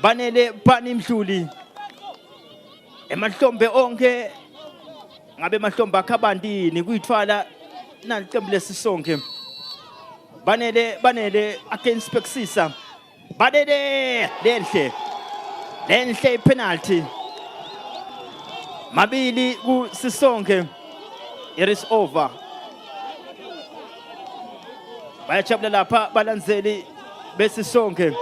banele bani Mdluli emahlombe onke ngabe mahlombe akhabandini kuyithwala naliqembu leSisonkhe banele against Pexisa banele lenhle penalty mabili ku Sisonkhe. It is over. Bayajabula lapha balandzeli beSisonkhe.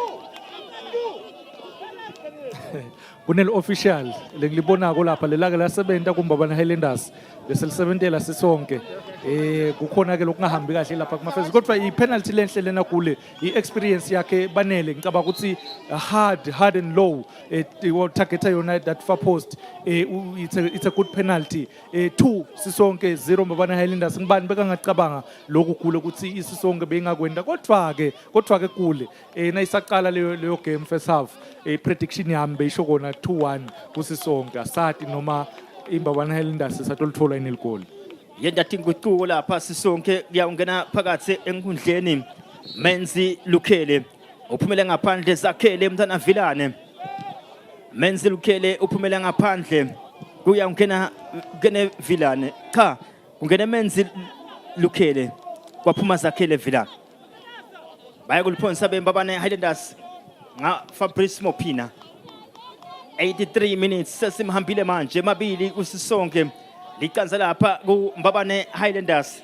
Kunel official lengilibonako lapha lelake lasebenta kumbabana Highlanders leselisebentela Sisonkhe kukhona ke lokungahambi kahle lapha kumafezi kodwa ipenalty lenhle lena kule iexperience yakhe banele ngicaba ukuthi hard and low target yona that far post it's a good penalty 2 Sisonkhe 0 mbabana Highlanders ngibani bekangacabanga lokhu kule ukuthi iSisonkhe beyingakwenda kodwa ke kule nayisaqala leyo game first half prediction yami beyisho kona 2-1 kuSisonkhe asati noma imbabana Highlanders satolithola ineligol yenda tinguquko lapha Sisonkhe kuyawungena phakathi enkundleni Menzi Lukhele uphumele ngaphandle Zakhele mntana Vilane Menzi Lukhele uphumele ngaphandle kuyawungena Vilane cha kungena Menzi Lukhele kwaphuma Zakhele Vilane bayakuliphonsa bembabana Highlanders nga Fabrice Mopina 83 minutes sesimhambile manje mabili kuSisonkhe licanza lapha ku Mbabane Highlanders